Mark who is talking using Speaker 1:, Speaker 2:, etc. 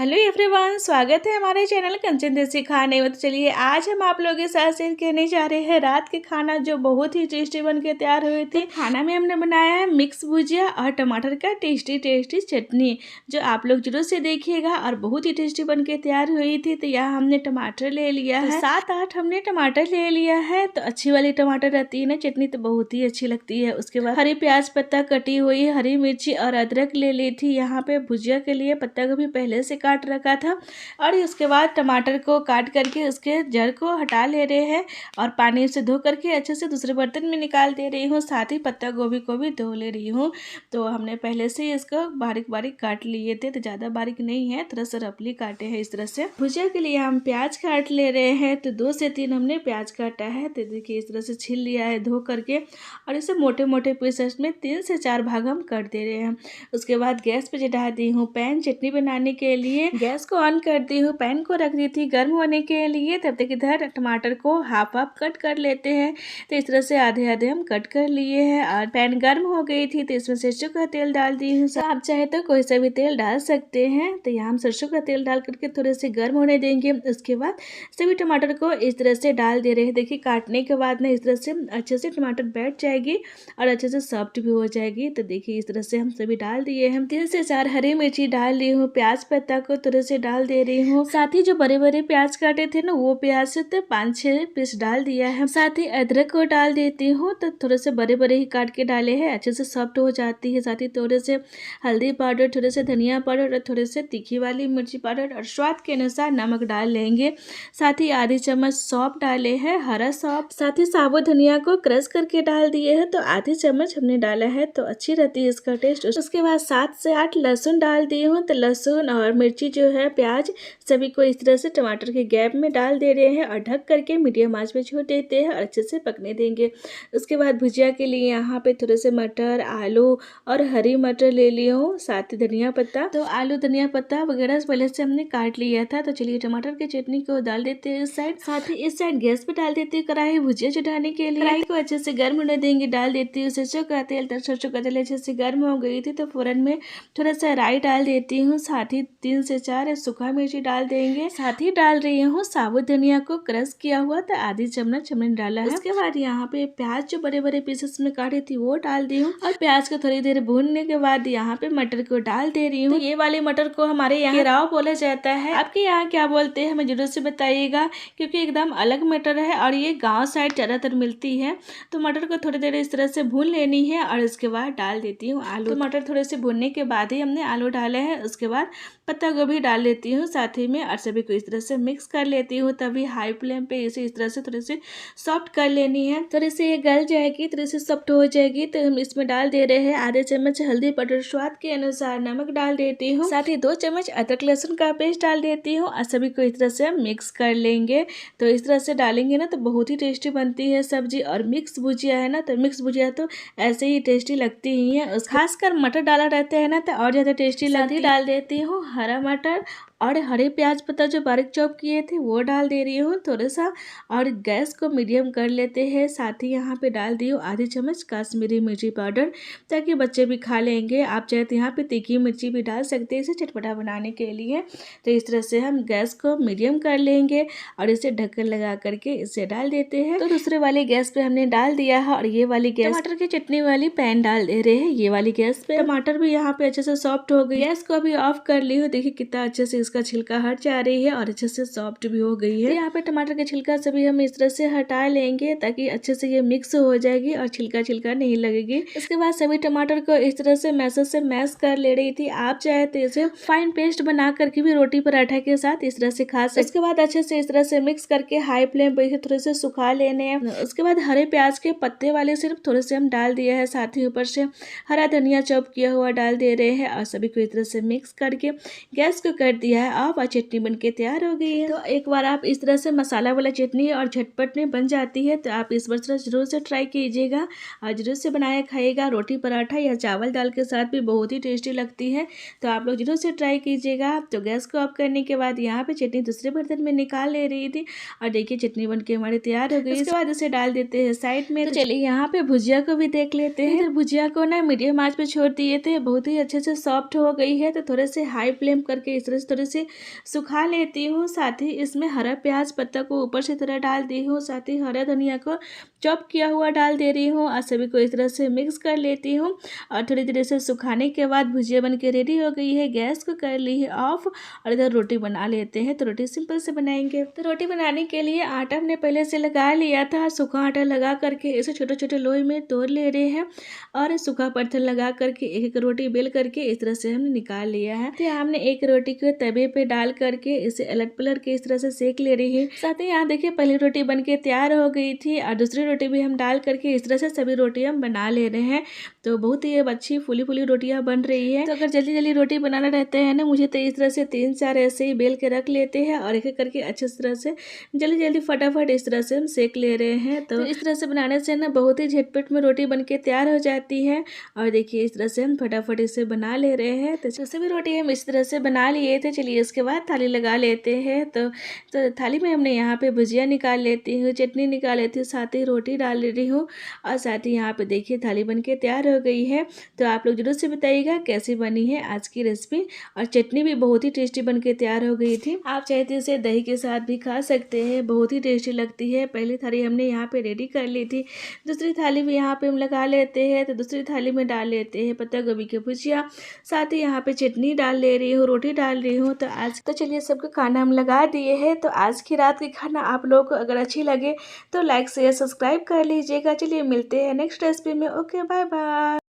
Speaker 1: Hello everyone, स्वागत है हमारे चैनल कंचन देसी खाने में। तो चलिए आज हम आप लोगों के साथ शेयर करने जा रहे हैं रात के खाना जो बहुत ही टेस्टी बन के तैयार हुए थे। खाना में हमने बनाया है मिक्स भुजिया और टमाटर का टेस्टी चटनी, जो आप लोग जरूर से देखिएगा और बहुत ही टेस्टी बन के तैयार हुई थी। तो यहाँ हमने टमाटर ले लिया है, 7-8 हमने टमाटर ले लिया है। तो अच्छी वाली टमाटर रहती है ना चटनी, तो बहुत ही अच्छी लगती है। उसके बाद हरी प्याज पत्ता कटी हुई, हरी मिर्ची और अदरक ले ली थी। यहाँ पे भुजिया के लिए पत्ता गोभी पहले से काट रखा था और उसके बाद टमाटर को काट करके उसके जड़ को हटा ले रहे हैं और पानी से धो करके अच्छे से दूसरे बर्तन में निकाल दे रही हूँ। साथ ही पत्ता गोभी को भी धो ले रही हूँ। तो हमने पहले से ही इसको बारीक बारीक काट लिए थे, तो ज़्यादा बारीक नहीं है, थोड़ा सा रफली काटे हैं इस तरह से। भुजिया के लिए हम प्याज काट ले रहे हैं, तो 2 से 3 हमने प्याज काटा है। तो देखिए इस तरह से छील लिया है धो करके और इसे मोटे मोटे पीसेस में 3 से 4 भाग हम कर दे रहे हैं। उसके बाद गैस पे चढ़ा दी हूँ पैन चटनी बनाने के लिए। गैस को ऑन कर दी हूँ, पैन को रख दी थी गर्म होने के लिए। तब तक इधर टमाटर को हाफ कट कर लेते हैं। तो इस तरह से आधे आधे हम कट कर लिए हैं और पैन गर्म हो गई थी, तो इसमें सरसों का तेल डाल दी हूँ। आप चाहे तो कोई सा भी तेल डाल सकते हैं। तो यहाँ हम सरसों का तेल डाल करके थोड़े से गर्म होने देंगे। उसके बाद सभी टमाटर को इस तरह से डाल दे रहे हैं। देखिए काटने के बाद ना इस तरह से अच्छे से टमाटर बैठ जाएगी और अच्छे से सॉफ्ट भी हो जाएगी। तो देखिए इस तरह से हम सभी डाल दिए हैं। 3 से 4 हरी मिर्ची डाल ली हूँ, प्याज पत्ता को थोड़े से डाल दे रही हूँ। साथ ही जो बड़े बड़े प्याज काटे थे ना, वो प्याज से तो 5-6 पीस डाल दिया है। साथ ही अदरक को डाल देती हूँ, तो थोड़े से बड़े बड़े ही काट के डाले हैं, अच्छे से सॉफ्ट हो जाती है। साथ ही थोड़े से हल्दी पाउडर, थोड़े से धनिया पाउडर और थोड़े से तीखी वाली मिर्ची पाउडर और स्वाद के अनुसार नमक डाल लेंगे। साथ ही आधी चम्मच सौंफ डाले हैं, हरा सौंफ। साथ ही साबुत धनिया को क्रश करके डाल दिए हैं, तो आधी चम्मच हमने डाला है, तो अच्छी रहती है इसका टेस्ट। उसके बाद 7 से 8 लहसुन डाल दी हूँ। तो लहसुन और मिर्ची जो है, प्याज सभी को इस तरह से टमाटर के गैप में डाल दे रहे हैं और ढक करके मीडियम आंच पे छोड़ देते हैं और अच्छे से पकने देंगे। उसके बाद भुजिया के लिए यहाँ पे थोड़े से मटर, आलू और हरी मटर ले ली हूँ, साथ ही धनिया पत्ता। तो आलू धनिया पत्ता वगैरह पहले से हमने काट लिया था। तो चलिए टमाटर की चटनी को डाल देते हैं इस साइड। साथ ही इस साइड गैस पे डाल देते हैं कढ़ाई भुजिया चढ़ाने के लिए। कढ़ाई को अच्छे से गर्म होने देंगे, डाल देती हूँ सरसों का तेल। तो सरसों का तेल अच्छे से गर्म हो गई थी, तो फोरन में थोड़ा सा राई डाल देती हूँ। साथ ही 3 से 4 सूखा मिर्ची डाल देंगे। साथ ही डाल रही हूँ साबुत धनिया को क्रश किया हुआ, तो आधी चम्मच हमने डाला है। उसके बाद यहाँ पे प्याज जो बड़े बड़े पीसेस में काटी थी वो डाल दी हूँ और प्याज को थोड़ी देर भूनने के बाद यहाँ पे मटर को डाल दे रही हूँ। तो ये वाले मटर को हमारे यहाँ घेराव बोला जाता है, आपके यहाँ क्या बोलते हैं हमें जरूर से बताइएगा, क्योंकि एकदम अलग मटर है और ये गाँव साइड ज्यादातर मिलती है। तो मटर को थोड़ी देर इस तरह से भून लेनी है और उसके बाद डाल देती हूँ आलू। तो मटर थोड़े से भूनने के बाद ही हमने आलू डाले हैं। उसके बाद पत्ता गोभी डाल लेती हूँ साथ ही में और सभी को इस तरह से मिक्स कर लेती हूँ। तभी हाई फ्लेम पे इसे इस तरह से थोड़ी सी सॉफ्ट कर लेनी है। थोड़ी से ये गल जाएगी, थोड़ी सी सॉफ्ट हो जाएगी, तो हम इसमें डाल दे रहे हैं आधे चम्मच हल्दी पाउडर, स्वाद के अनुसार नमक डाल देती हूँ। साथ ही 2 चम्मच अदरक लहसुन का पेस्ट डाल देती हूँ और सभी को इस तरह से मिक्स कर लेंगे। तो इस तरह से डालेंगे ना तो बहुत ही टेस्टी बनती है सब्जी। और मिक्स भुजिया है ना, तो मिक्स भुजिया तो ऐसे ही टेस्टी लगती ही है। खासकर मटर डाला रहता है ना, तो और ज्यादा टेस्टी लगती है। डाल देती हूँ हरा मटर और हरे प्याज पत्ता जो बारीक चॉप किए थे वो डाल दे रही हूँ थोड़ा सा, और गैस को मीडियम कर लेते हैं। साथ ही यहाँ पे डाल दी हूँ आधी चम्मच कश्मीरी मिर्ची पाउडर, ताकि बच्चे भी खा लेंगे। आप चाहे तो यहाँ पे तीखी मिर्ची भी डाल सकते हैं इसे चटपटा बनाने के लिए। तो इस तरह से हम गैस को मीडियम कर लेंगे और इसे ढक्कन लगा करके इसे डाल देते हैं। तो दूसरे वाले गैस पे हमने डाल दिया है और ये वाली गैस टमाटर की चटनी वाली पैन डाल दे रहे हैं। ये वाली गैस पे टमाटर भी यहाँ पे अच्छे से सॉफ्ट हो गई। गैस को भी ऑफ कर ली हूँ। देखिए कितना अच्छे से इसका छिलका हट जा रही है और अच्छे से सॉफ्ट भी हो गई है। तो यहाँ पे टमाटर के छिलका से भी हम इस तरह से हटा लेंगे, ताकि अच्छे से ये मिक्स हो जाएगी और छिलका नहीं लगेगी। इसके बाद सभी टमाटर को इस तरह से मैशर से मैश कर ले रही थी। आप चाहे तो इसे फाइन पेस्ट बना करके भी रोटी पराठा के साथ इस तरह से खा सकते। इसके बाद अच्छे से इस तरह से मिक्स करके हाई फ्लेम पे थोड़े से सुखा लेने हैं। उसके बाद हरे प्याज के पत्ते वाले सिर्फ थोड़े से हम डाल दिए हैं, साथ ही ऊपर से हरा धनिया चॉप किया हुआ डाल दे रहे हैं और सभी को इस तरह से मिक्स करके गैस को कर दिया है ऑफ। चटनी बनके तैयार हो गई है। तो एक बार आप इस तरह से मसाला वाला चटनी और झटपट में बन जाती है, तो आप इस बार जरूर से ट्राई कीजिएगा और जरूर से बनाया खाइएगा। रोटी पराठा या चावल दाल के साथ भी बहुत ही टेस्टी लगती है, तो आप लोग जरूर से ट्राई कीजिएगा। तो गैस को ऑफ करने के बाद यहाँ पे चटनी दूसरे बर्तन में निकाल ले रही थी और देखिए चटनी बनके हमारी तैयार हो गई। इसके बाद इसे डाल देते हैं साइड में। तो चलिए यहाँ पे भुजिया को भी देख लेते हैं। तो भुजिया को ना मीडियम आंच पे छोड़ दिए थे, बहुत ही अच्छे से सॉफ्ट हो गई है। तो थोड़े से हाई फ्लेम करके इस तरह से थोड़ी सी सुखा लेती हूँ। साथ ही इसमें हरा प्याज पत्ता को ऊपर से तरह डाल दी हूँ, साथ ही हरा धनिया को चॉप किया हुआ डाल दे रही हूँ और सभी को इस तरह से मिक्स कर लेती हूँ। और थोड़ी देर से सुखाने के बाद भुजिया बन के रेडी हो गई है। गैस को कर ली है ऑफ और इधर रोटी बना लेते हैं। तो रोटी सिंपल से बनाएंगे। तो रोटी बनाने के लिए आटा हमने पहले से लगा लिया था। सूखा आटा लगा करके इसे छोटे छोटे लोई में तोड़ ले रहे हैं और सूखा पत्थर लगा करके एक एक रोटी बेल करके इस तरह से हमने निकाल लिया है। तो हमने एक रोटी को तवे पे डाल करके इसे अलट पलट के इस तरह से सेक ले रही है। साथ ही यहाँ देखिए पहली रोटी बन के तैयार हो गई थी और दूसरी रोटी भी हम डाल करके इस तरह से सभी रोटी हम बना ले रहे हैं। तो बहुत ही अच्छी फूली फूली रोटियां बन रही है। तो अगर जल्दी जल्दी रोटी बनाना रहता है ना मुझे, तो इस तरह से 3-4 ऐसे ही बेल के रख लेते हैं और एक एक करके अच्छे तरह से जल्दी जल्दी फटाफट इस तरह से हम सेक ले रहे हैं। तो इस तरह से बनाने से ना बहुत ही झटपट में रोटी बन के तैयार हो जाती है। और देखिए इस तरह से हम फटाफट इसे बना ले रहे हैं। तो सभी रोटी हम इस तरह से बना लिए थे। चलिए इसके बाद थाली लगा लेते हैं। तो थाली में हमने यहाँ पे भुजिया निकाल लेती हूँ, चटनी निकाल लेती हूँ, साथ ही रोटी डाल ले रही हूँ और साथ ही यहाँ पे देखिए थाली बन के तैयार हो गई है। तो आप लोग जरूर से बताइएगा कैसी बनी है आज की रेसिपी। और चटनी भी बहुत ही टेस्टी बन के तैयार हो गई थी। आप चाहे तो इसे दही के साथ भी खा सकते हैं, बहुत ही टेस्टी लगती है। पहली थाली हमने यहाँ पे रेडी कर ली थी, दूसरी थाली भी यहाँ पे हम लगा लेते हैं। तो दूसरी थाली में डाल लेते हैं पत्ता गोभी की भुजिया, साथ ही यहाँ पे चटनी डाल ले रही हूँ, रोटी डाल रही हूँ। तो चलिए सबका खाना हम लगा दिए हैं। तो आज की रात की खाना आप लोगों को अगर अच्छी लगे तो लाइक शेयर सब्सक्राइब कर लीजिएगा। चलिए मिलते हैं नेक्स्ट रेसिपी में। Okay bye bye.